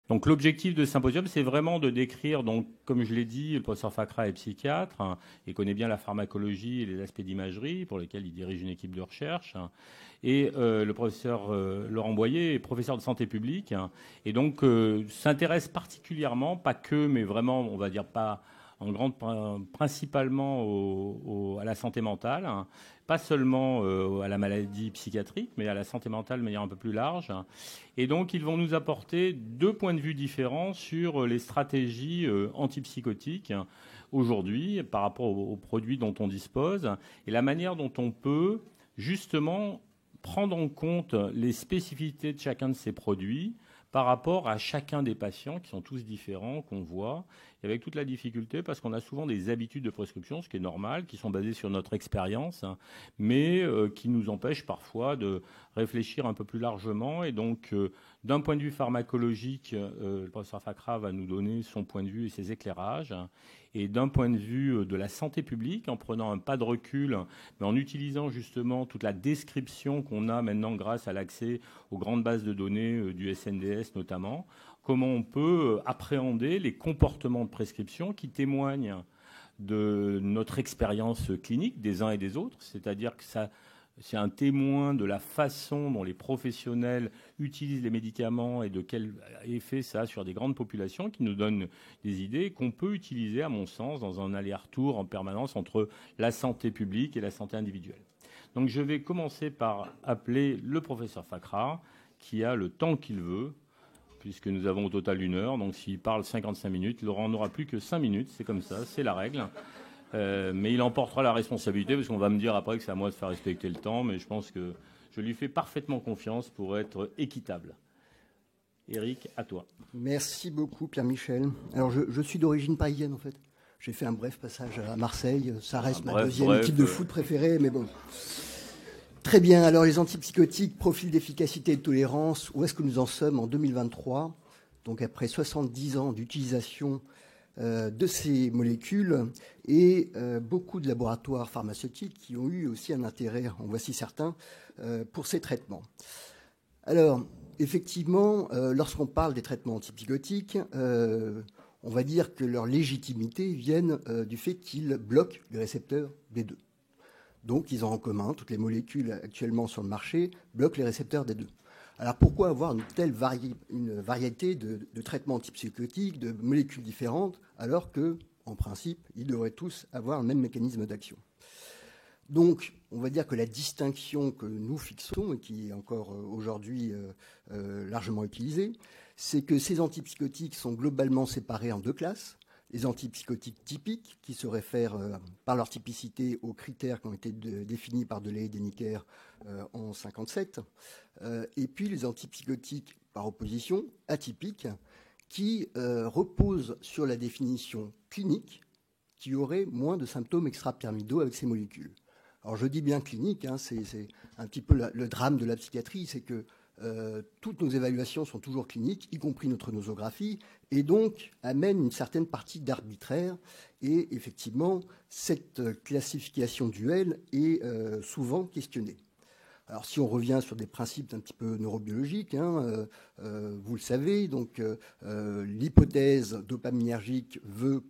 Donc l'objectif de ce symposium, c'est vraiment de décrire, donc, comme je l'ai dit, le professeur Fakra est psychiatre, hein, il connaît bien la pharmacologie et les aspects d'imagerie pour lesquels il dirige une équipe de recherche. Hein, et le professeur Laurent Boyer est professeur de santé publique, hein, et donc s'intéresse particulièrement, pas que, mais vraiment, on va dire pas en grande, principalement à la santé mentale, hein, pas seulement à la maladie psychiatrique, mais à la santé mentale de manière un peu plus large. Et donc, ils vont nous apporter deux points de vue différents sur les stratégies antipsychotiques aujourd'hui par rapport aux produits dont on dispose et la manière dont on peut justement prendre en compte les spécificités de chacun de ces produits par rapport à chacun des patients qui sont tous différents, qu'on voit, et avec toute la difficulté parce qu'on a souvent des habitudes de prescription, ce qui est normal, qui sont basées sur notre expérience, hein, mais qui nous empêchent parfois de réfléchir un peu plus largement. Et donc, d'un point de vue pharmacologique, le professeur Fakra va nous donner son point de vue et ses éclairages. Hein, et d'un point de vue de la santé publique, en prenant un pas de recul, mais en utilisant justement toute la description qu'on a maintenant grâce à l'accès aux grandes bases de données du SNDS notamment, comment on peut appréhender les comportements de prescription qui témoignent de notre expérience clinique des uns et des autres, c'est-à-dire que c'est un témoin de la façon dont les professionnels utilisent les médicaments et de quel effet ça a sur des grandes populations qui nous donne des idées qu'on peut utiliser, à mon sens, dans un aller-retour en permanence entre la santé publique et la santé individuelle. Donc je vais commencer par appeler le professeur Fakra, qui a le temps qu'il veut, puisque nous avons au total 1 heure. Donc s'il parle 55 minutes, Laurent n'aura plus que 5 minutes, c'est comme ça, c'est la règle. Mais il emportera la responsabilité, parce qu'on va me dire après que c'est à moi de faire respecter le temps, mais je pense que je lui fais parfaitement confiance pour être équitable. Éric, à toi. Merci beaucoup, Pierre-Michel. Alors, je suis d'origine parisienne, en fait. J'ai fait un bref passage à Marseille. Ça reste ma deuxième équipe de foot préférée, mais bon. Très bien. Alors, les antipsychotiques, profil d'efficacité et de tolérance, où est-ce que nous en sommes en 2023 ? Donc, après 70 ans d'utilisation de ces molécules et beaucoup de laboratoires pharmaceutiques qui ont eu aussi un intérêt, en voici certains, pour ces traitements. Alors, effectivement, lorsqu'on parle des traitements antipsychotiques, on va dire que leur légitimité vient du fait qu'ils bloquent les récepteurs D2. Donc, ils ont en commun, toutes les molécules actuellement sur le marché bloquent les récepteurs D2. Alors, pourquoi avoir une variété de traitements antipsychotiques, de molécules différentes, alors que, en principe, ils devraient tous avoir le même mécanisme d'action ? Donc, on va dire que la distinction que nous fixons, et qui est encore aujourd'hui largement utilisée, c'est que ces antipsychotiques sont globalement séparés en deux classes. Les antipsychotiques typiques, qui se réfèrent par leur typicité aux critères qui ont été définis par Delay et Deniker en 1957, et puis les antipsychotiques par opposition, atypiques, qui reposent sur la définition clinique qui aurait moins de symptômes extrapyramidaux avec ces molécules. Alors je dis bien clinique, hein, c'est un petit peu le drame de la psychiatrie, c'est que toutes nos évaluations sont toujours cliniques, y compris notre nosographie, et donc amènent une certaine partie d'arbitraire. Et effectivement, cette classification duelle est souvent questionnée. Alors si on revient sur des principes un petit peu neurobiologiques, hein, vous le savez, donc l'hypothèse dopaminergique veut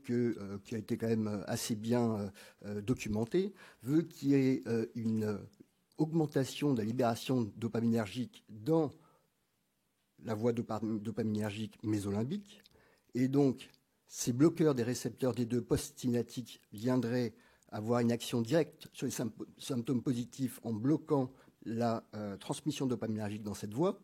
qui a été quand même assez bien documentée, veut qu'il y ait une augmentation de la libération dopaminergique dans la voie dopaminergique mésolimbique, et donc ces bloqueurs des récepteurs D2 post-synaptiques viendraient avoir une action directe sur les symptômes positifs en bloquant la transmission dopaminergique dans cette voie,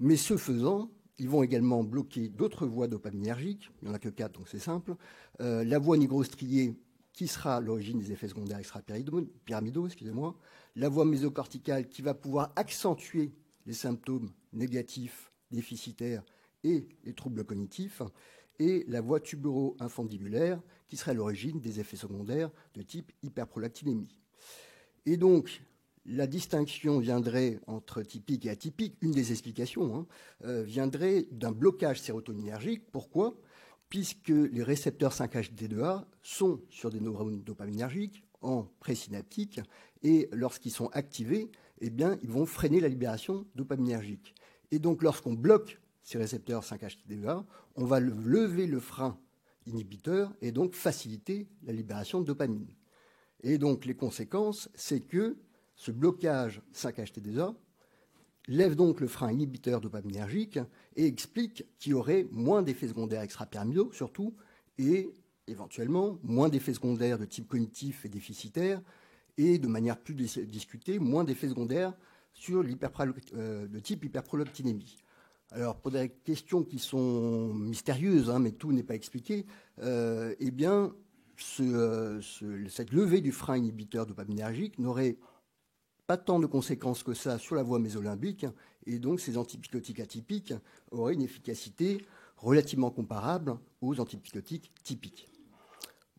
mais ce faisant, ils vont également bloquer d'autres voies dopaminergiques, il n'y en a que 4, donc c'est simple, la voie nigrostriée qui sera l'origine des effets secondaires extrapyramidaux, excusez-moi, la voie mésocorticale qui va pouvoir accentuer les symptômes négatifs, déficitaires et les troubles cognitifs, et la voie tubero-infundibulaire qui serait à l'origine des effets secondaires de type hyperprolactinémie. Et donc, la distinction viendrait entre typique et atypique, une des explications, viendrait d'un blocage sérotoninergique. Pourquoi ? Puisque les récepteurs 5-HT2A sont sur des neurones dopaminergiques en présynaptique, et lorsqu'ils sont activés, eh bien, ils vont freiner la libération dopaminergique. Et donc, lorsqu'on bloque ces récepteurs 5-HT2A, on va lever le frein inhibiteur et donc faciliter la libération de dopamine. Et donc les conséquences, c'est que ce blocage 5-HT2A lève donc le frein inhibiteur dopaminergique et explique qu'il y aurait moins d'effets secondaires extrapyramidaux surtout, et éventuellement moins d'effets secondaires de type cognitif et déficitaire, et de manière plus discutée, moins d'effets secondaires sur de type hyperprolactinémie. Alors, pour des questions qui sont mystérieuses, mais tout n'est pas expliqué, eh bien, cette levée du frein inhibiteur dopaminergique n'aurait pas tant de conséquences que ça sur la voie mésolimbique, et donc ces antipsychotiques atypiques auraient une efficacité relativement comparable aux antipsychotiques typiques.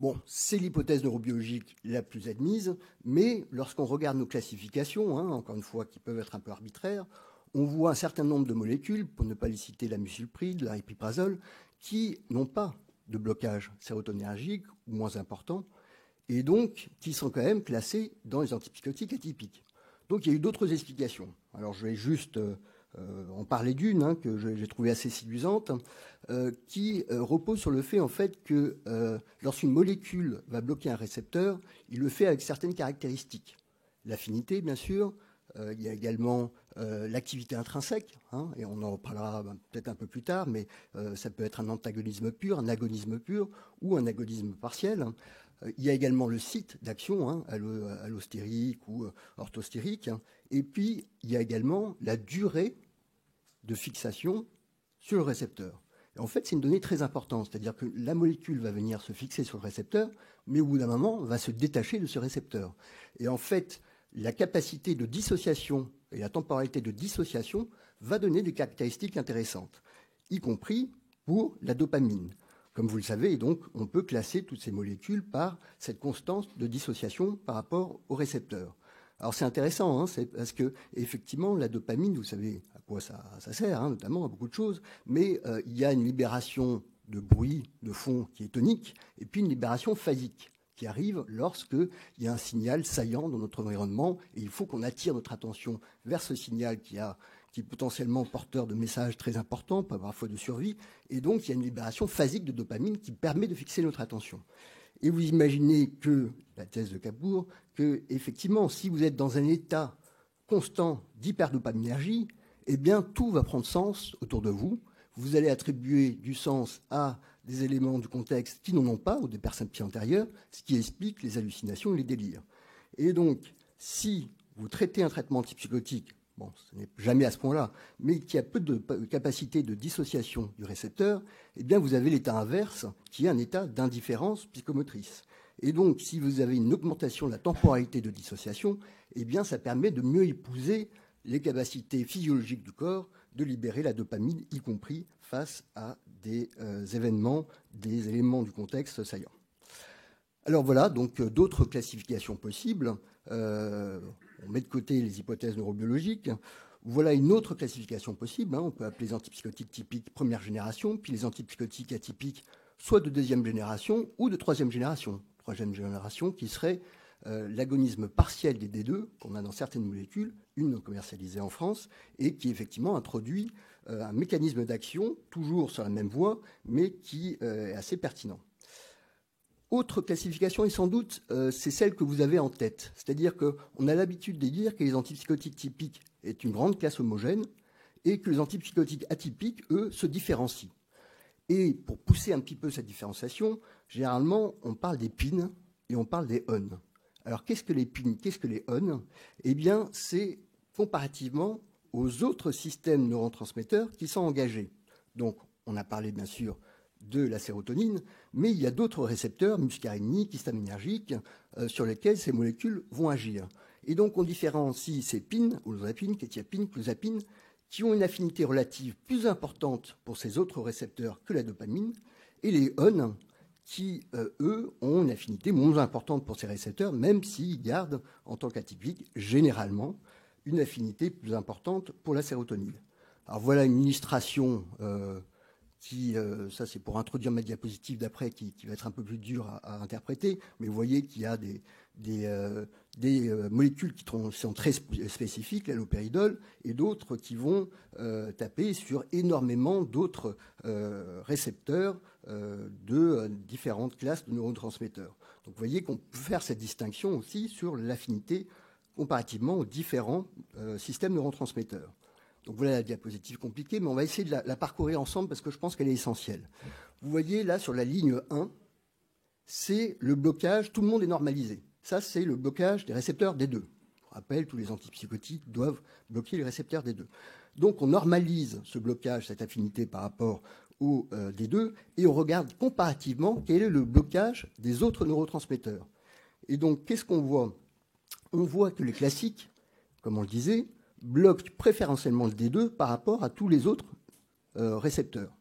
Bon, c'est l'hypothèse neurobiologique la plus admise, mais lorsqu'on regarde nos classifications, encore une fois, qui peuvent être un peu arbitraires, on voit un certain nombre de molécules, pour ne pas les citer, la musulpride, l'aripiprazole, qui n'ont pas de blocage sérotoninergique ou moins important, et donc qui sont quand même classées dans les antipsychotiques atypiques. Donc il y a eu d'autres explications. Alors je vais juste en parler d'une que j'ai trouvée assez séduisante, qui repose sur le fait en fait que lorsqu'une molécule va bloquer un récepteur, il le fait avec certaines caractéristiques. L'affinité, bien sûr. Il y a également l'activité intrinsèque, et on en reparlera peut-être un peu plus tard, mais ça peut être un antagonisme pur, un agonisme pur ou un agonisme partiel. Il y a également le site d'action, allostérique ou orthostérique. Et puis, il y a également la durée de fixation sur le récepteur. Et en fait, c'est une donnée très importante, c'est-à-dire que la molécule va venir se fixer sur le récepteur, mais au bout d'un moment, va se détacher de ce récepteur. Et en fait, la capacité de dissociation et la temporalité de dissociation va donner des caractéristiques intéressantes, y compris pour la dopamine. Comme vous le savez, et donc, on peut classer toutes ces molécules par cette constante de dissociation par rapport au récepteur. Alors c'est intéressant, c'est parce que effectivement la dopamine, vous savez à quoi ça sert, notamment à beaucoup de choses, mais il y a une libération de bruit de fond qui est tonique, et puis une libération phasique qui arrive lorsqu'il y a un signal saillant dans notre environnement, et il faut qu'on attire notre attention vers ce signal qui est potentiellement porteur de messages très importants, parfois de survie, et donc il y a une libération phasique de dopamine qui permet de fixer notre attention. Et vous imaginez que, la thèse de Kapoor, que effectivement, si vous êtes dans un état constant d'hyperdopaminergie, eh bien tout va prendre sens autour de vous. Vous allez attribuer du sens à des éléments du contexte qui n'en ont pas, ou des perceptions antérieures, ce qui explique les hallucinations et les délires. Et donc, si vous traitez un traitement antipsychotique, bon, ce n'est jamais à ce point-là, mais qui a peu de capacité de dissociation du récepteur, eh bien, vous avez l'état inverse, qui est un état d'indifférence psychomotrice. Et donc, si vous avez une augmentation de la temporalité de dissociation, eh bien, ça permet de mieux épouser les capacités physiologiques du corps de libérer la dopamine, y compris face à des événements, des éléments du contexte saillants. Alors voilà, donc d'autres classifications possibles. On met de côté les hypothèses neurobiologiques. Voilà une autre classification possible. On peut appeler les antipsychotiques typiques première génération, puis les antipsychotiques atypiques soit de deuxième génération ou de troisième génération. Troisième génération qui serait l'agonisme partiel des D2 qu'on a dans certaines molécules, une commercialisée en France, et qui effectivement introduit un mécanisme d'action, toujours sur la même voie, mais qui est assez pertinent. Autre classification, et sans doute, c'est celle que vous avez en tête. C'est-à-dire qu'on a l'habitude de dire que les antipsychotiques typiques est une grande classe homogène et que les antipsychotiques atypiques, eux, se différencient. Et pour pousser un petit peu cette différenciation, généralement, on parle des PIN et on parle des ON. Alors, qu'est-ce que les PIN, qu'est-ce que les ON? Eh bien, c'est comparativement aux autres systèmes neurotransmetteurs qui sont engagés. Donc, on a parlé, bien sûr, de la sérotonine, mais il y a d'autres récepteurs muscariniques, histaminergiques, sur lesquels ces molécules vont agir. Et donc, on différencie ces PIN, olozapine, kétiapine, clozapine, qui ont une affinité relative plus importante pour ces autres récepteurs que la dopamine, et les ON, qui, eux, ont une affinité moins importante pour ces récepteurs, même s'ils gardent, en tant qu'atypiques, généralement, une affinité plus importante pour la sérotonine. Alors voilà une illustration ça c'est pour introduire ma diapositive d'après, qui va être un peu plus dur à interpréter, mais vous voyez qu'il y a des molécules qui sont très spécifiques, l'allopéridol, et d'autres qui vont taper sur énormément d'autres récepteurs de différentes classes de neurotransmetteurs. Donc vous voyez qu'on peut faire cette distinction aussi sur l'affinité comparativement aux différents systèmes neurotransmetteurs. Donc voilà la diapositive compliquée, mais on va essayer de la parcourir ensemble parce que je pense qu'elle est essentielle. Vous voyez là sur la ligne 1, c'est le blocage, tout le monde est normalisé. Ça, c'est le blocage des récepteurs D2. Je rappelle, tous les antipsychotiques doivent bloquer les récepteurs D2. Donc on normalise ce blocage, cette affinité par rapport au D2, et on regarde comparativement quel est le blocage des autres neurotransmetteurs. Et donc, qu'est-ce qu'on voit? On voit que les classiques, comme on le disait, bloquent préférentiellement le D2 par rapport à tous les autres récepteurs.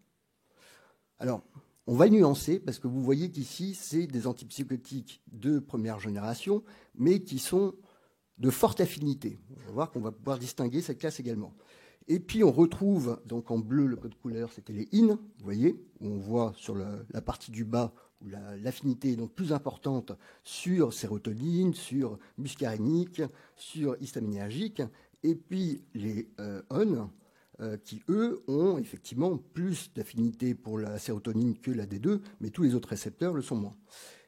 Alors, on va nuancer, parce que vous voyez qu'ici, c'est des antipsychotiques de première génération, mais qui sont de forte affinité. On va voir qu'on va pouvoir distinguer cette classe également. Et puis, on retrouve, donc en bleu, le code couleur, c'était les IN, vous voyez, où on voit sur la partie du bas, où l'affinité est donc plus importante sur sérotonine, sur muscarinique, sur histaminergique, et puis les ON, qui, eux, ont effectivement plus d'affinité pour la sérotonine que la D2, mais tous les autres récepteurs le sont moins.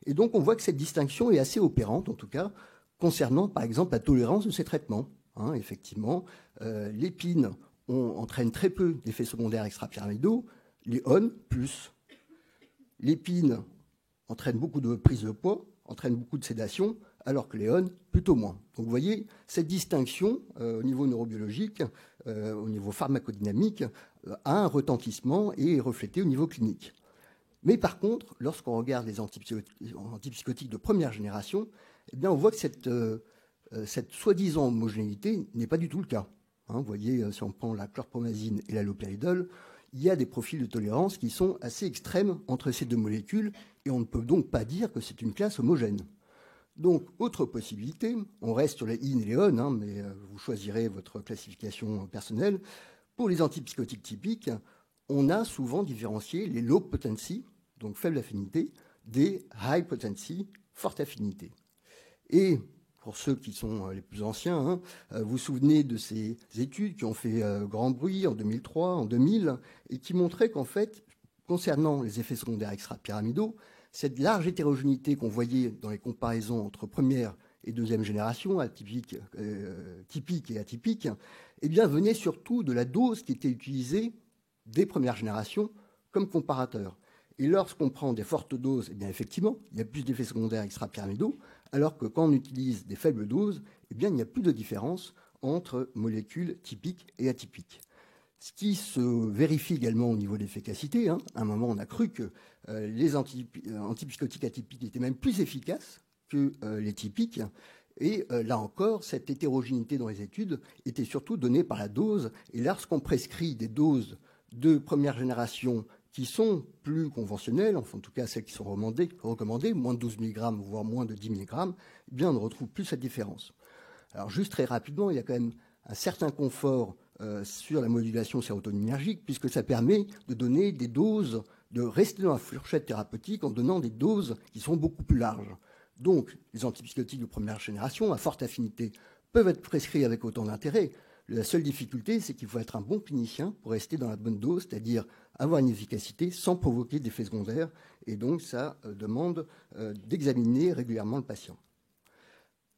Et donc, on voit que cette distinction est assez opérante, en tout cas, concernant, par exemple, la tolérance de ces traitements. Effectivement, les PIN entraînent très peu d'effets secondaires extrapyramidaux, les ON, plus. Les PIN entraînent beaucoup de prise de poids, entraînent beaucoup de sédation, alors que les ON, plutôt moins. Donc vous voyez, cette distinction au niveau neurobiologique, au niveau pharmacodynamique, a un retentissement et est reflété au niveau clinique. Mais par contre, lorsqu'on regarde les antipsychotiques de première génération, eh bien, on voit que cette soi-disant homogénéité n'est pas du tout le cas. Vous voyez, si on prend la chlorpromazine et l'allopéridol, il y a des profils de tolérance qui sont assez extrêmes entre ces deux molécules, et on ne peut donc pas dire que c'est une classe homogène. Donc, autre possibilité, on reste sur les IN et les ON, mais vous choisirez votre classification personnelle. Pour les antipsychotiques typiques, on a souvent différencié les low potency, donc faible affinité, des high potency, forte affinité. Et pour ceux qui sont les plus anciens, vous vous souvenez de ces études qui ont fait grand bruit en 2003, en 2000, et qui montraient qu'en fait, concernant les effets secondaires extrapyramidaux, cette large hétérogénéité qu'on voyait dans les comparaisons entre première et deuxième génération, typique et atypique, eh bien, venait surtout de la dose qui était utilisée des premières générations comme comparateur. Et lorsqu'on prend des fortes doses, eh bien, effectivement, il y a plus d'effets secondaires extrapyramidaux, alors que quand on utilise des faibles doses, eh bien, il n'y a plus de différence entre molécules typiques et atypiques. Ce qui se vérifie également au niveau de l'efficacité. À un moment, on a cru que les antipsychotiques atypiques étaient même plus efficaces que les typiques. Et là encore, cette hétérogénéité dans les études était surtout donnée par la dose. Et lorsqu'on prescrit des doses de première génération qui sont plus conventionnelles, enfin en tout cas celles qui sont recommandées, moins de 12 mg, voire moins de 10 mg, eh bien on ne retrouve plus cette différence. Alors juste très rapidement, il y a quand même un certain confort sur la modulation sérotoninergique, puisque ça permet de donner des doses, de rester dans la fourchette thérapeutique en donnant des doses qui sont beaucoup plus larges. Donc, les antipsychotiques de première génération, à forte affinité, peuvent être prescrits avec autant d'intérêt. La seule difficulté, c'est qu'il faut être un bon clinicien pour rester dans la bonne dose, c'est-à-dire avoir une efficacité sans provoquer d'effets secondaires. Et donc, ça demande d'examiner régulièrement le patient.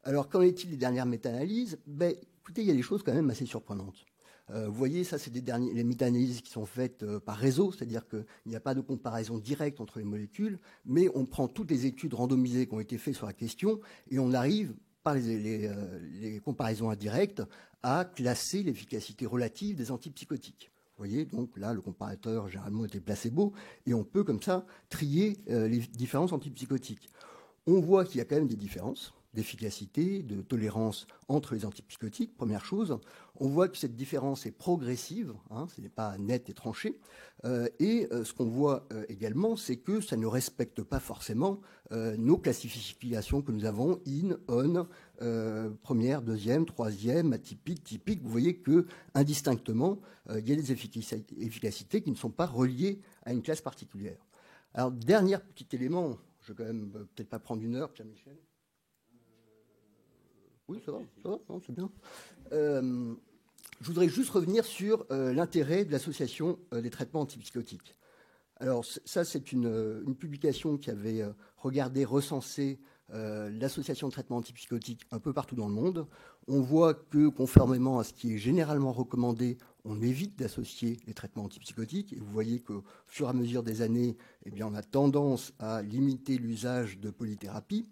Alors, qu'en est-il des dernières méta-analyses? Écoutez, il y a des choses quand même assez surprenantes. Vous voyez, ça, c'est les méta-analyses qui sont faites par réseau, c'est-à-dire qu'il n'y a pas de comparaison directe entre les molécules, mais on prend toutes les études randomisées qui ont été faites sur la question et on arrive, par les comparaisons indirectes, à classer l'efficacité relative des antipsychotiques. Vous voyez, donc là, le comparateur généralement était placebo, et on peut comme ça trier les différents antipsychotiques. On voit qu'il y a quand même des différences. d'efficacité, de tolérance entre les antipsychotiques, première chose. On voit que cette différence est progressive, ce n'est pas net et tranché. Et ce qu'on voit également, c'est que ça ne respecte pas forcément nos classifications que nous avons, in, on, première, deuxième, troisième, atypique, typique. Vous voyez que indistinctement, il y a des efficacités qui ne sont pas reliées à une classe particulière. Alors, dernier petit élément, je vais quand même peut-être pas prendre une heure, Pierre-Michel. Oui, ça va, non, c'est bien. Je voudrais juste revenir sur l'intérêt de l'association des traitements antipsychotiques. Alors, ça, c'est une publication qui avait regardé, recensé l'association de traitements antipsychotiques un peu partout dans le monde. On voit que, conformément à ce qui est généralement recommandé, on évite d'associer les traitements antipsychotiques. Et vous voyez qu'au fur et à mesure des années, eh bien, on a tendance à limiter l'usage de polythérapie,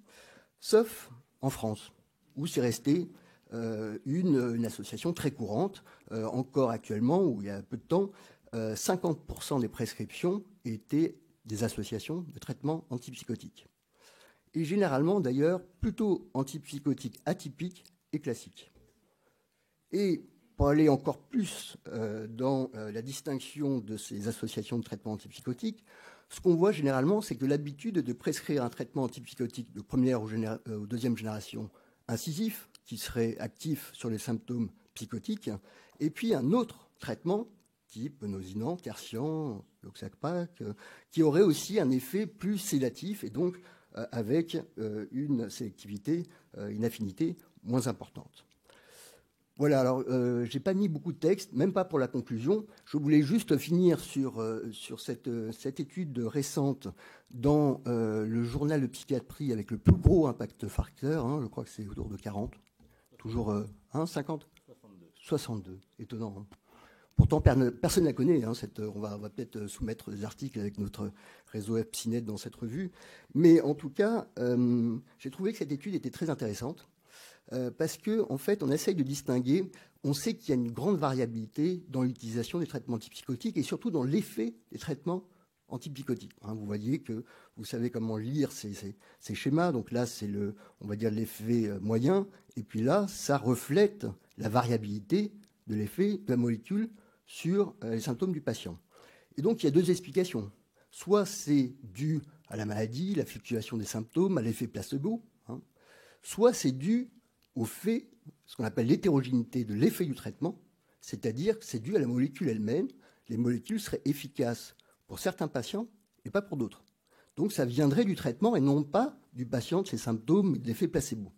sauf en France, où c'est resté une association très courante. Encore actuellement, où il y a peu de temps, 50% des prescriptions étaient des associations de traitements antipsychotiques. Et généralement, d'ailleurs, plutôt antipsychotiques atypiques et classiques. Et pour aller encore plus dans la distinction de ces associations de traitements antipsychotiques, ce qu'on voit généralement, c'est que l'habitude de prescrire un traitement antipsychotique de première ou deuxième génération incisif, qui serait actif sur les symptômes psychotiques, et puis un autre traitement, type nosinant, tertian, Loxapac, qui aurait aussi un effet plus sédatif et donc avec une sélectivité, une affinité moins importante. Voilà, alors j'ai pas mis beaucoup de texte, même pas pour la conclusion. Je voulais juste finir sur cette étude récente dans le journal de psychiatrie avec le plus gros impact facteur, je crois que c'est autour de 40, toujours 50 62, étonnant. Pourtant, personne ne la connaît. On va peut-être soumettre des articles avec notre réseau EPSINET dans cette revue. Mais en tout cas, j'ai trouvé que cette étude était très intéressante parce qu'en fait, on essaye de distinguer. On sait qu'il y a une grande variabilité dans l'utilisation des traitements antipsychotiques et surtout dans l'effet des traitements antipsychotiques. Vous voyez que vous savez comment lire ces schémas. Donc là, c'est on va dire l'effet moyen. Et puis là, ça reflète la variabilité de l'effet de la molécule sur les symptômes du patient. Et donc, il y a deux explications. Soit c'est dû à la maladie, la fluctuation des symptômes, à l'effet placebo, soit c'est dû au fait, ce qu'on appelle l'hétérogénéité de l'effet du traitement, c'est-à-dire que c'est dû à la molécule elle-même. Les molécules seraient efficaces pour certains patients et pas pour d'autres. Donc, ça viendrait du traitement et non pas du patient, de ses symptômes et de l'effet placebo.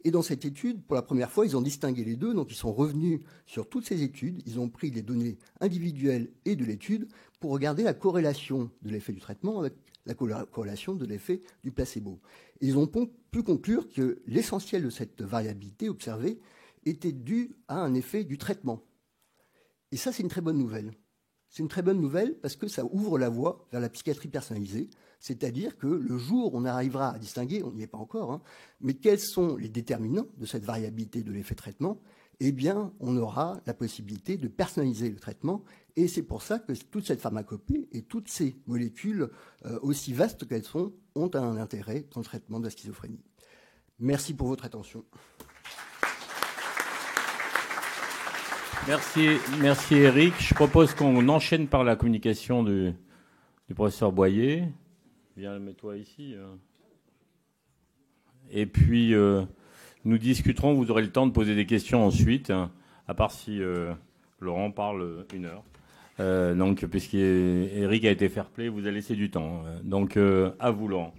Et dans cette étude, pour la première fois, ils ont distingué les deux. Donc, ils sont revenus sur toutes ces études. Ils ont pris les données individuelles et de l'étude pour regarder la corrélation de l'effet du traitement avec la corrélation de l'effet du placebo. Et ils ont pu conclure que l'essentiel de cette variabilité observée était dû à un effet du traitement. Et ça, c'est une très bonne nouvelle. C'est une très bonne nouvelle parce que ça ouvre la voie vers la psychiatrie personnalisée. C'est-à-dire que le jour où on arrivera à distinguer, on n'y est pas encore, mais quels sont les déterminants de cette variabilité de l'effet traitement, eh bien, on aura la possibilité de personnaliser le traitement. Et c'est pour ça que toute cette pharmacopée et toutes ces molécules, aussi vastes qu'elles sont, ont un intérêt dans le traitement de la schizophrénie. Merci pour votre attention. Merci Eric. Je propose qu'on enchaîne par la communication du professeur Boyer. Viens, mets-toi ici. Et puis, nous discuterons. Vous aurez le temps de poser des questions ensuite, à part si Laurent parle une heure. Donc, puisqu'Éric a été fair-play, vous a laissé du temps. Donc, à vous, Laurent.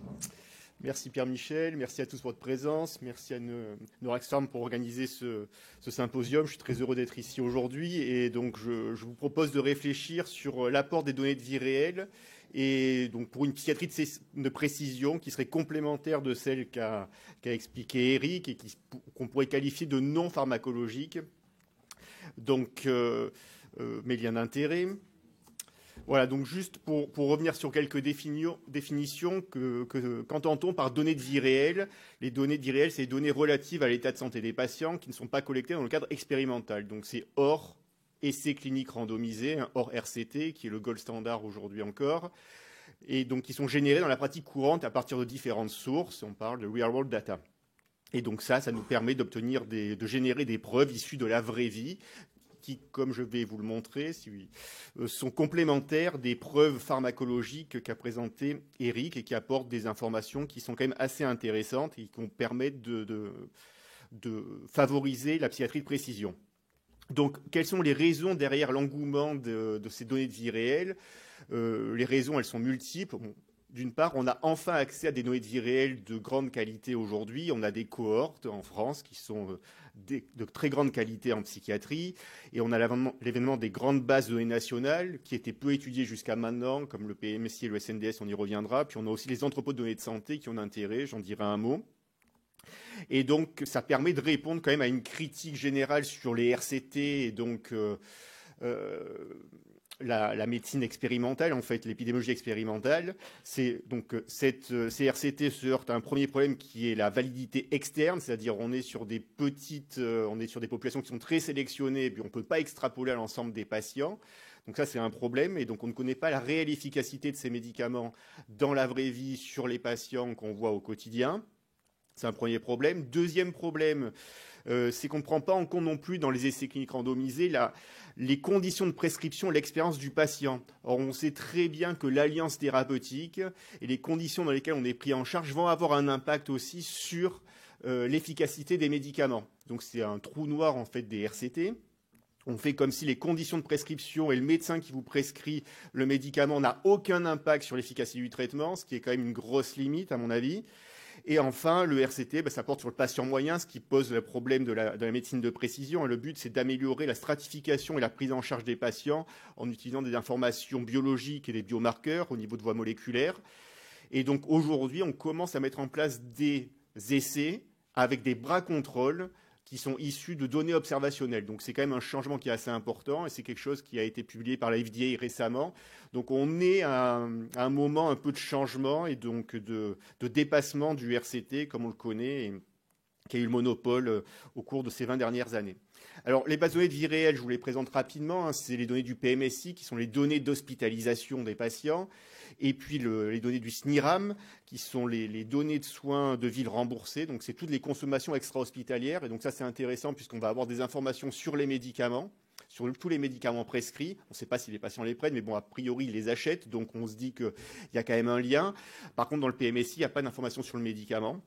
Merci Pierre-Michel, merci à tous pour votre présence, merci à Neuraxpharm pour organiser ce symposium. Je suis très heureux d'être ici aujourd'hui et donc je vous propose de réfléchir sur l'apport des données de vie réelle et donc pour une psychiatrie de précision qui serait complémentaire de celle qu'a expliqué Eric et qu'on pourrait qualifier de non pharmacologique. Donc mes liens d'intérêt. Voilà, donc juste pour revenir sur quelques définitions, qu'entend-on par données de vie réelle? Les données de vie réelle, c'est les données relatives à l'état de santé des patients qui ne sont pas collectées dans le cadre expérimental. Donc c'est hors essai clinique randomisé, hors RCT, qui est le gold standard aujourd'hui encore, et donc qui sont générés dans la pratique courante à partir de différentes sources. On parle de real world data. Et donc ça nous permet de générer des preuves issues de la vraie vie, qui, comme je vais vous le montrer, sont complémentaires des preuves pharmacologiques qu'a présenté Eric et qui apportent des informations qui sont quand même assez intéressantes et qui vont permettre de favoriser la psychiatrie de précision. Donc, quelles sont les raisons derrière l'engouement de ces données de vie réelle? Les raisons, elles sont multiples. Bon, d'une part, on a enfin accès à des données de vie réelle de grande qualité aujourd'hui. On a des cohortes en France qui sont de très grande qualité en psychiatrie. Et on a l'événement des grandes bases de données nationales qui étaient peu étudiées jusqu'à maintenant, comme le PMSI et le SNDS, on y reviendra. Puis on a aussi les entrepôts de données de santé qui ont intérêt, j'en dirai un mot. Et donc, ça permet de répondre quand même à une critique générale sur les RCT et donc la médecine expérimentale, en fait, l'épidémiologie expérimentale. Ces RCT se heurtent à un premier problème qui est la validité externe, c'est-à-dire on est sur des populations qui sont très sélectionnées, et puis on ne peut pas extrapoler à l'ensemble des patients. Donc ça, c'est un problème. Et donc, on ne connaît pas la réelle efficacité de ces médicaments dans la vraie vie sur les patients qu'on voit au quotidien. C'est un premier problème. Deuxième problème, c'est qu'on ne prend pas en compte non plus dans les essais cliniques randomisés les conditions de prescription, l'expérience du patient. Or, on sait très bien que l'alliance thérapeutique et les conditions dans lesquelles on est pris en charge vont avoir un impact aussi sur l'efficacité des médicaments. Donc, c'est un trou noir en fait des RCT. On fait comme si les conditions de prescription et le médecin qui vous prescrit le médicament n'a aucun impact sur l'efficacité du traitement, ce qui est quand même une grosse limite à mon avis. Et enfin, le RCT, ça porte sur le patient moyen, ce qui pose le problème de la médecine de précision. Et le but, c'est d'améliorer la stratification et la prise en charge des patients en utilisant des informations biologiques et des biomarqueurs au niveau de voies moléculaires. Et donc aujourd'hui, on commence à mettre en place des essais avec des bras contrôles qui sont issus de données observationnelles. Donc c'est quand même un changement qui est assez important et c'est quelque chose qui a été publié par la FDA récemment. Donc on est à un moment un peu de changement et donc de dépassement du RCT comme on le connaît et qui a eu le monopole au cours de ces 20 dernières années. Alors les bases de données de vie réelle, je vous les présente rapidement. C'est les données du PMSI qui sont les données d'hospitalisation des patients. Et puis les données du SNIRAM, qui sont les données de soins de ville remboursées. Donc, c'est toutes les consommations extra-hospitalières. Et donc, ça, c'est intéressant puisqu'on va avoir des informations sur les médicaments, sur tous les médicaments prescrits. On ne sait pas si les patients les prennent, mais bon, a priori, ils les achètent. Donc, on se dit qu'il y a quand même un lien. Par contre, dans le PMSI, il n'y a pas d'informations sur le médicament.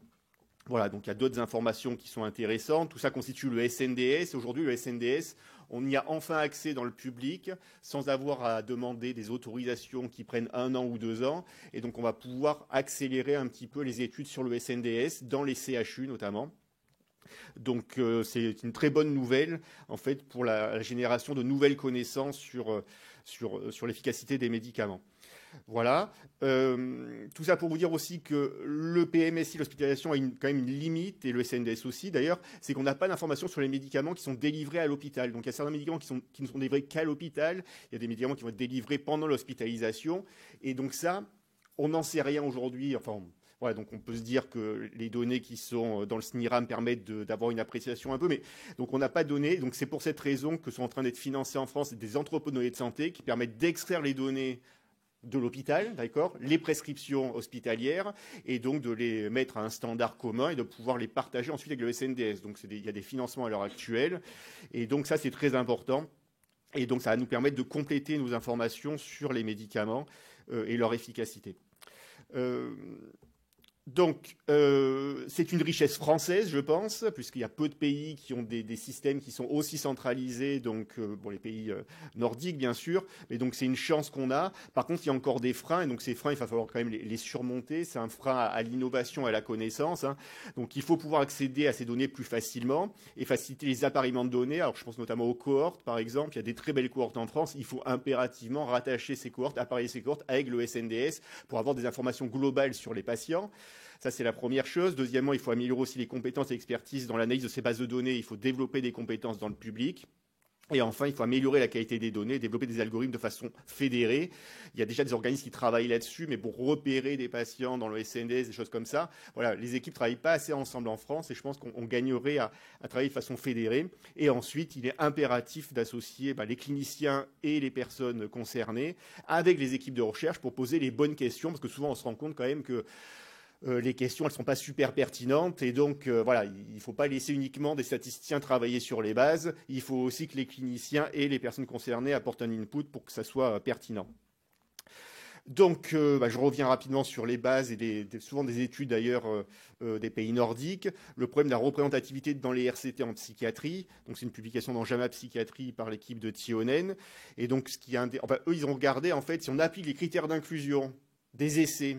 Voilà, donc il y a d'autres informations qui sont intéressantes. Tout ça constitue le SNDS. Aujourd'hui, le SNDS, on y a enfin accès dans le public sans avoir à demander des autorisations qui prennent 1 an ou 2 ans. Et donc, on va pouvoir accélérer un petit peu les études sur le SNDS, dans les CHU notamment. Donc, c'est une très bonne nouvelle, en fait, pour la génération de nouvelles connaissances sur l'efficacité des médicaments. Voilà. Tout ça pour vous dire aussi que le PMSI, l'hospitalisation, a quand même une limite, et le SNDS aussi d'ailleurs, c'est qu'on n'a pas d'informations sur les médicaments qui sont délivrés à l'hôpital. Donc il y a certains médicaments qui ne sont délivrés qu'à l'hôpital, il y a des médicaments qui vont être délivrés pendant l'hospitalisation, et donc ça, on n'en sait rien aujourd'hui. Enfin, voilà, donc on peut se dire que les données qui sont dans le SNIRAM permettent d'avoir une appréciation un peu, mais donc on n'a pas de données. Donc c'est pour cette raison que sont en train d'être financés en France des entrepôts de données de santé qui permettent d'extraire les données de l'hôpital, d'accord, les prescriptions hospitalières, et donc de les mettre à un standard commun et de pouvoir les partager ensuite avec le SNDS. Donc il y a des financements à l'heure actuelle, et donc ça c'est très important. Et donc ça va nous permettre de compléter nos informations sur les médicaments et leur efficacité. Donc, c'est une richesse française, je pense, puisqu'il y a peu de pays qui ont des systèmes qui sont aussi centralisés, donc les pays nordiques, bien sûr, mais donc c'est une chance qu'on a. Par contre, il y a encore des freins, et donc ces freins, il va falloir quand même les surmonter. C'est un frein à l'innovation et à la connaissance, hein. Donc, il faut pouvoir accéder à ces données plus facilement et faciliter les appareillements de données. Alors, je pense notamment aux cohortes, par exemple. Il y a des très belles cohortes en France. Il faut impérativement rattacher ces cohortes, appareiller ces cohortes avec le SNDS pour avoir des informations globales sur les patients. Ça, c'est la première chose. Deuxièmement, il faut améliorer aussi les compétences et l'expertise dans l'analyse de ces bases de données. Il faut développer des compétences dans le public. Et enfin, il faut améliorer la qualité des données, développer des algorithmes de façon fédérée. Il y a déjà des organismes qui travaillent là-dessus, mais pour repérer des patients dans le SNDS, des choses comme ça, voilà, les équipes ne travaillent pas assez ensemble en France et je pense qu'on gagnerait à travailler de façon fédérée. Et ensuite, il est impératif d'associer les cliniciens et les personnes concernées avec les équipes de recherche pour poser les bonnes questions, parce que souvent, on se rend compte quand même que les questions, elles ne sont pas super pertinentes. Et donc, voilà, il ne faut pas laisser uniquement des statisticiens travailler sur les bases. Il faut aussi que les cliniciens et les personnes concernées apportent un input pour que ça soit pertinent. Donc, je reviens rapidement sur les bases et souvent des études d'ailleurs des pays nordiques. Le problème de la représentativité dans les RCT en psychiatrie. Donc, c'est une publication dans JAMA Psychiatrie par l'équipe de Thionen. Et donc, eux, ils ont regardé en fait si on applique les critères d'inclusion des essais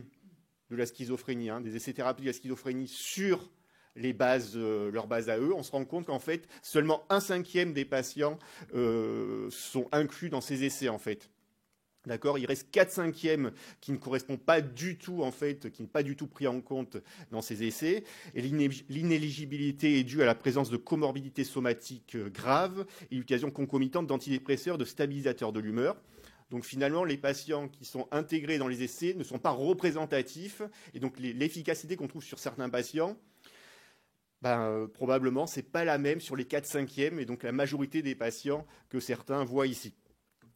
de la schizophrénie, des essais thérapeutiques de la schizophrénie sur les bases, leurs bases à eux, on se rend compte qu'en fait, seulement 1/5 des patients sont inclus dans ces essais en fait. D'accord, il reste 4/5 qui ne correspondent pas du tout, en fait, qui n'est pas du tout pris en compte dans ces essais. Et l'inéligibilité est due à la présence de comorbidités somatiques graves et l'utilisation concomitante d'antidépresseurs, de stabilisateurs de l'humeur. Donc finalement, les patients qui sont intégrés dans les essais ne sont pas représentatifs. Et donc l'efficacité qu'on trouve sur certains patients, probablement, ce n'est pas la même sur les 4/5 et donc la majorité des patients que certains voient ici.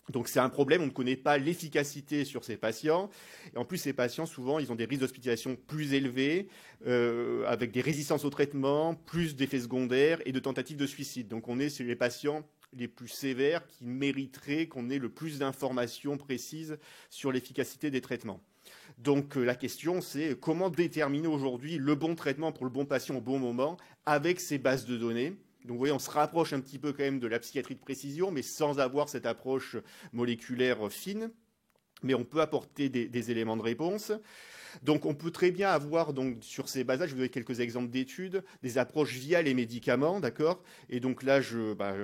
Donc c'est un problème, on ne connaît pas l'efficacité sur ces patients. Et en plus, ces patients, souvent, ils ont des risques d'hospitalisation plus élevés, avec des résistances au traitement, plus d'effets secondaires et de tentatives de suicide. Donc on est sur les patients les plus sévères qui mériteraient qu'on ait le plus d'informations précises sur l'efficacité des traitements. Donc la question, c'est comment déterminer aujourd'hui le bon traitement pour le bon patient au bon moment avec ces bases de données. Donc vous voyez, on se rapproche un petit peu quand même de la psychiatrie de précision, mais sans avoir cette approche moléculaire fine. Mais on peut apporter des éléments de réponse. Donc on peut très bien avoir donc, sur ces bases-là, je vais vous donner quelques exemples d'études, des approches via les médicaments, d'accord. Et donc là,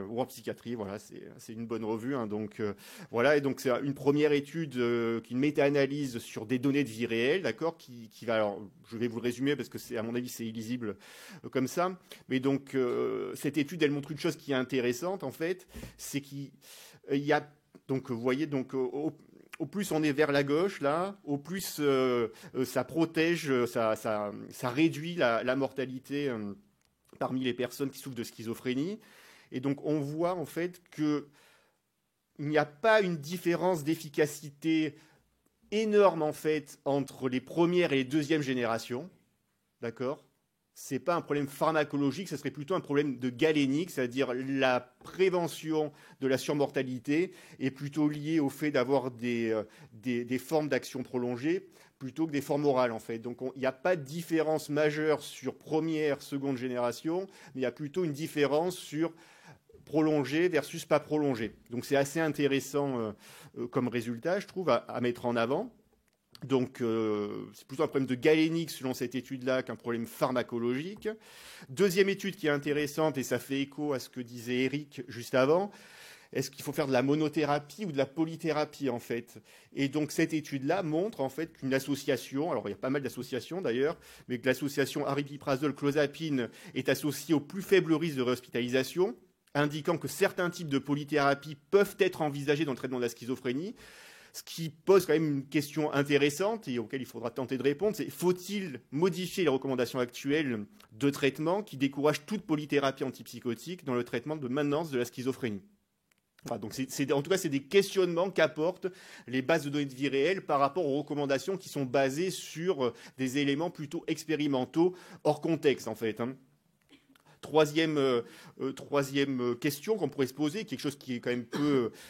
World Psychiatry, voilà, c'est une bonne revue. Donc voilà, et donc c'est une première étude, une méta-analyse sur des données de vie réelle, d'accord, qui va. Alors, je vais vous le résumer parce que à mon avis, c'est illisible comme ça. Mais donc cette étude, elle montre une chose qui est intéressante en fait, c'est qu'il y a donc vous voyez donc au plus on est vers la gauche, là, au plus ça protège, ça réduit la mortalité parmi les personnes qui souffrent de schizophrénie. Et donc, on voit en fait qu'il n'y a pas une différence d'efficacité énorme en fait entre les premières et les deuxièmes générations. D'accord ? Ce n'est pas un problème pharmacologique, ce serait plutôt un problème de galénique, c'est-à-dire la prévention de la surmortalité est plutôt liée au fait d'avoir des formes d'action prolongées plutôt que des formes orales, en fait. Donc, il n'y a pas de différence majeure sur première, seconde génération, mais il y a plutôt une différence sur prolongée versus pas prolongée. Donc, c'est assez intéressant comme résultat, je trouve, à mettre en avant. Donc, c'est plutôt un problème de galénique selon cette étude-là qu'un problème pharmacologique. Deuxième étude qui est intéressante, et ça fait écho à ce que disait Eric juste avant, est-ce qu'il faut faire de la monothérapie ou de la polythérapie en fait? Et donc cette étude-là montre en fait qu'une association, alors il y a pas mal d'associations d'ailleurs, mais que l'association aripiprazole-clozapine est associée au plus faible risque de réhospitalisation, indiquant que certains types de polythérapie peuvent être envisagés dans le traitement de la schizophrénie. Ce qui pose quand même une question intéressante et auquel il faudra tenter de répondre, c'est tout-il modifier les recommandations actuelles de traitement qui découragent toute polythérapie antipsychotique dans le traitement de maintenance de la schizophrénie? Voilà, donc en tout cas, c'est des questionnements qu'apportent les bases de données de vie réelle par rapport aux recommandations qui sont basées sur des éléments plutôt expérimentaux hors contexte en fait. Troisième question qu'on pourrait se poser, quelque chose qui est quand même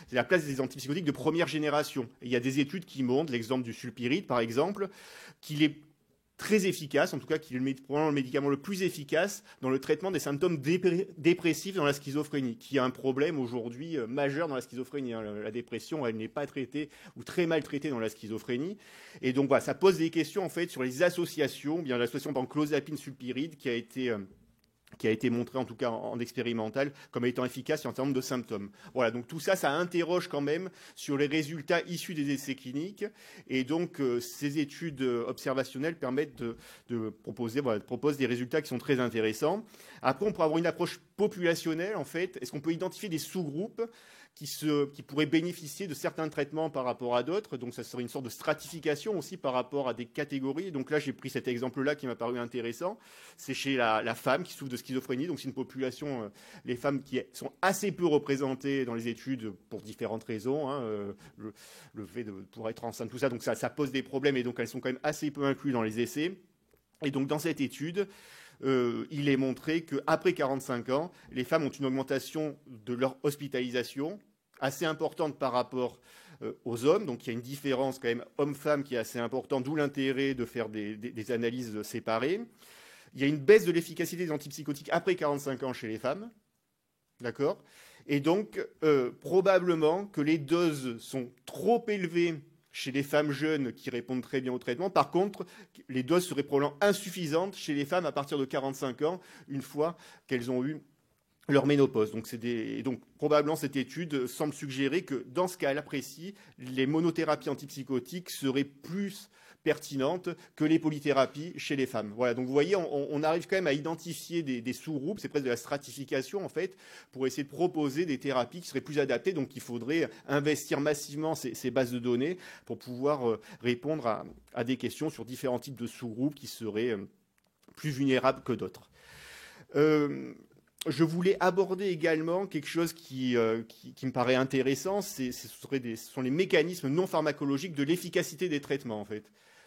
c'est la place des antipsychotiques de première génération. Et il y a des études qui montrent, l'exemple du sulpiride par exemple, qu'il est très efficace, en tout cas qu'il est probablement le médicament le plus efficace dans le traitement des symptômes dépressifs dans la schizophrénie, qui est un problème aujourd'hui majeur dans la schizophrénie. La dépression, elle n'est pas traitée ou très mal traitée dans la schizophrénie. Et donc voilà, ça pose des questions en fait sur les associations, bien l'association par clozapine-sulpiride qui a été montré en tout cas en expérimental comme étant efficace sur un certain nombre de symptômes. Voilà, donc tout ça, ça interroge quand même sur les résultats issus des essais cliniques. Et donc, ces études observationnelles permettent de proposer des résultats qui sont très intéressants. Après, on pourrait avoir une approche populationnelle, en fait. Est-ce qu'on peut identifier des sous-groupes qui pourraient bénéficier de certains traitements par rapport à d'autres? Donc, ça serait une sorte de stratification aussi par rapport à des catégories. Donc là, j'ai pris cet exemple-là qui m'a paru intéressant. C'est chez la femme qui souffre de schizophrénie. Donc, c'est une population, les femmes qui sont assez peu représentées dans les études pour différentes raisons. Le fait de pouvoir être enceinte, tout ça. Donc, ça pose des problèmes et donc elles sont quand même assez peu incluses dans les essais. Et donc, dans cette étude, il est montré qu'après 45 ans, les femmes ont une augmentation de leur hospitalisation assez importante par rapport aux hommes. Donc, il y a une différence quand même homme-femme qui est assez importante, d'où l'intérêt de faire des analyses séparées. Il y a une baisse de l'efficacité des antipsychotiques après 45 ans chez les femmes. D'accord ? Et donc, probablement que les doses sont trop élevées chez les femmes jeunes qui répondent très bien au traitement. Par contre, les doses seraient probablement insuffisantes chez les femmes à partir de 45 ans, une fois qu'elles ont eu leur ménopause. Donc, probablement, cette étude semble suggérer que, dans ce cas-là précis, les monothérapies antipsychotiques seraient plus pertinentes que les polythérapies chez les femmes. Voilà, donc vous voyez, on arrive quand même à identifier des sous-groupes, c'est presque de la stratification en fait, pour essayer de proposer des thérapies qui seraient plus adaptées. Donc il faudrait investir massivement ces bases de données pour pouvoir répondre à des questions sur différents types de sous-groupes qui seraient plus vulnérables que d'autres. Je voulais aborder également quelque chose qui me paraît intéressant, ce sont les mécanismes non pharmacologiques de l'efficacité des traitements en fait.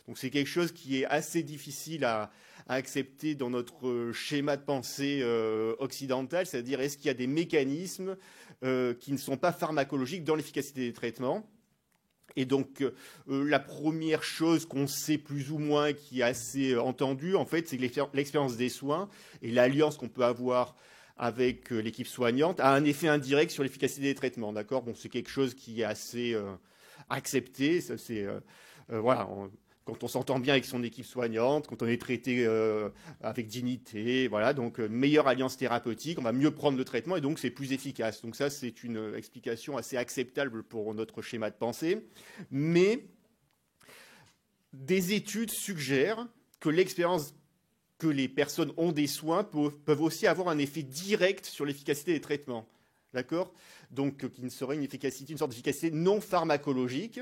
Donc c'est quelque chose qui est assez difficile à accepter dans notre schéma de pensée occidental, c'est-à-dire est-ce qu'il y a des mécanismes qui ne sont pas pharmacologiques dans l'efficacité des traitements. Et donc la première chose qu'on sait plus ou moins, qui est assez entendue en fait, c'est que l'expérience des soins et l'alliance qu'on peut avoir avec l'équipe soignante a un effet indirect sur l'efficacité des traitements. D'accord ? Bon, c'est quelque chose qui est assez accepté. Ça, voilà. Quand on s'entend bien avec son équipe soignante, quand on est traité avec dignité, voilà, donc meilleure alliance thérapeutique, on va mieux prendre le traitement et donc c'est plus efficace. Donc ça, c'est une explication assez acceptable pour notre schéma de pensée. Mais des études suggèrent que l'expérience que les personnes ont des soins peuvent aussi avoir un effet direct sur l'efficacité des traitements. D'accord ? Donc qui ne serait une sorte d'efficacité non pharmacologique.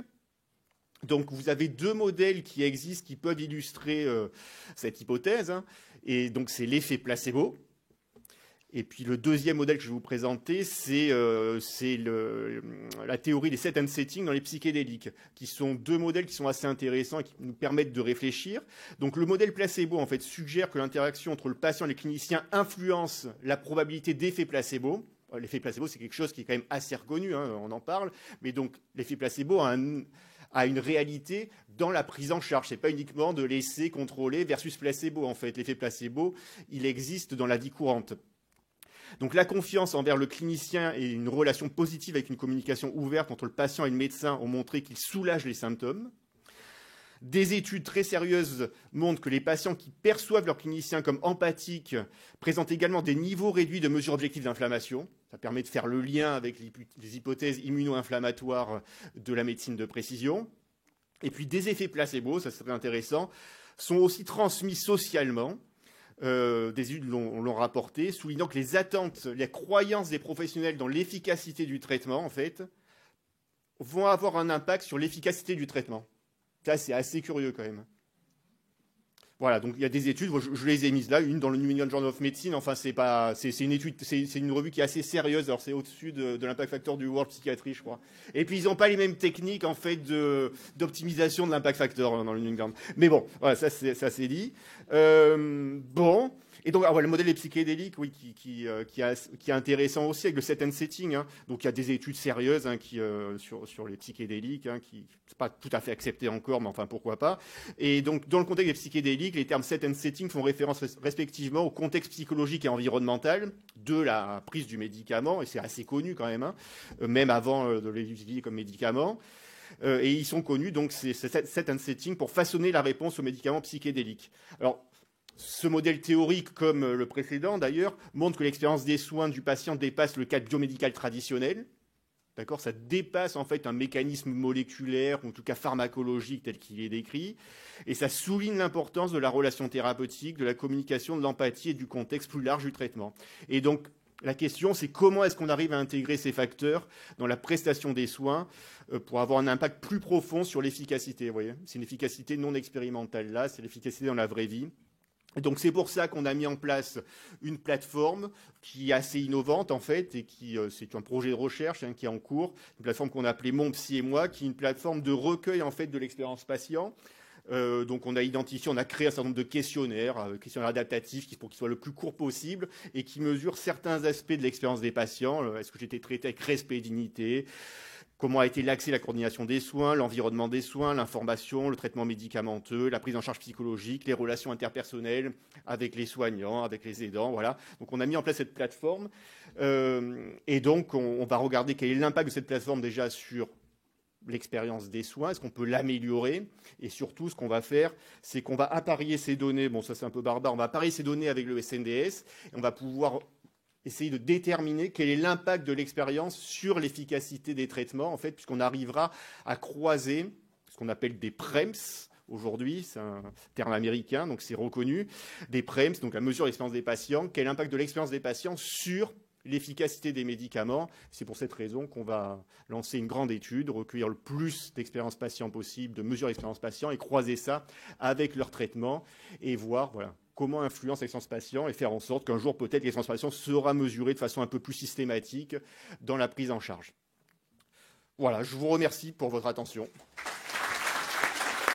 Donc, vous avez deux modèles qui existent qui peuvent illustrer cette hypothèse. Hein. Et donc, c'est l'effet placebo. Et puis, le deuxième modèle que je vais vous présenter, c'est la théorie des set and setting dans les psychédéliques, qui sont deux modèles qui sont assez intéressants et qui nous permettent de réfléchir. Donc, le modèle placebo, en fait, suggère que l'interaction entre le patient et les cliniciens influence la probabilité d'effet placebo. L'effet placebo, c'est quelque chose qui est quand même assez reconnu, hein, on en parle. Mais donc, l'effet placebo a une réalité dans la prise en charge. Ce n'est pas uniquement de l'essai contrôlé versus placebo, en fait. L'effet placebo, il existe dans la vie courante. Donc la confiance envers le clinicien et une relation positive avec une communication ouverte entre le patient et le médecin ont montré qu'il soulage les symptômes. Des études très sérieuses montrent que les patients qui perçoivent leur clinicien comme empathiques présentent également des niveaux réduits de mesures objectives d'inflammation. Ça permet de faire le lien avec les hypothèses immuno-inflammatoires de la médecine de précision. Et puis des effets placebo, ça serait intéressant, sont aussi transmis socialement. Des études l'ont rapporté, soulignant que les attentes, les croyances des professionnels dans l'efficacité du traitement, en fait, vont avoir un impact sur l'efficacité du traitement. Ça, c'est assez curieux quand même. Voilà, donc il y a des études, je les ai mises là, une dans le New England Journal of Medicine, enfin c'est une étude, c'est une revue qui est assez sérieuse, alors c'est au-dessus de l'impact factor du World Psychiatry, je crois. Et puis ils n'ont pas les mêmes techniques en fait d'optimisation de l'impact factor dans le New England. Mais bon, voilà, ça c'est dit. Bon. Et donc, le modèle des psychédéliques, oui, qui est intéressant aussi avec le set and setting. Hein. Donc, il y a des études sérieuses hein, sur les psychédéliques, hein, qui c'est pas tout à fait accepté encore, mais enfin, pourquoi pas. Et donc, dans le contexte des psychédéliques, les termes set and setting font référence respectivement au contexte psychologique et environnemental de la prise du médicament, et c'est assez connu quand même, hein, même avant de les utiliser comme médicament. Et ils sont connus, donc, c'est set and setting pour façonner la réponse aux médicaments psychédéliques. Alors, ce modèle théorique, comme le précédent d'ailleurs, montre que l'expérience des soins du patient dépasse le cadre biomédical traditionnel. D'accord ? Ça dépasse en fait un mécanisme moléculaire, ou en tout cas pharmacologique tel qu'il est décrit. Et ça souligne l'importance de la relation thérapeutique, de la communication, de l'empathie et du contexte plus large du traitement. Et donc, la question, c'est comment est-ce qu'on arrive à intégrer ces facteurs dans la prestation des soins pour avoir un impact plus profond sur l'efficacité. Vous voyez ? C'est une efficacité non expérimentale là, c'est l'efficacité dans la vraie vie. Et donc c'est pour ça qu'on a mis en place une plateforme qui est assez innovante en fait et c'est un projet de recherche hein, qui est en cours, une plateforme qu'on a appelée Mon Psy et moi, qui est une plateforme de recueil en fait de l'expérience patient Donc on a identifié, on a créé un certain nombre de questionnaires adaptatifs pour qu'ils soient le plus court possible et qui mesurent certains aspects de l'expérience des patients. Est-ce que j'ai été traité avec respect et dignité ? Comment a été l'accès, la coordination des soins, l'environnement des soins, l'information, le traitement médicamenteux, la prise en charge psychologique, les relations interpersonnelles avec les soignants, avec les aidants, voilà. Donc on a mis en place cette plateforme et donc on va regarder quel est l'impact de cette plateforme déjà sur l'expérience des soins, est-ce qu'on peut l'améliorer? Et surtout, ce qu'on va faire, c'est qu'on va apparier ces données, bon ça c'est un peu barbare, on va apparier ces données avec le SNDS, et on va pouvoir essayer de déterminer quel est l'impact de l'expérience sur l'efficacité des traitements, en fait, puisqu'on arrivera à croiser ce qu'on appelle des PREMS. Aujourd'hui, c'est un terme américain, donc c'est reconnu. Des PREMS, donc la mesure de l'expérience des patients, quel est l'impact de l'expérience des patients sur l'efficacité des médicaments. C'est pour cette raison qu'on va lancer une grande étude, recueillir le plus d'expériences patients possible, de mesures d'expérience patient, et croiser ça avec leur traitement et voir comment influence l'expérience patient et faire en sorte qu'un jour, peut-être, l'expérience patient sera mesurée de façon un peu plus systématique dans la prise en charge. Voilà, je vous remercie pour votre attention.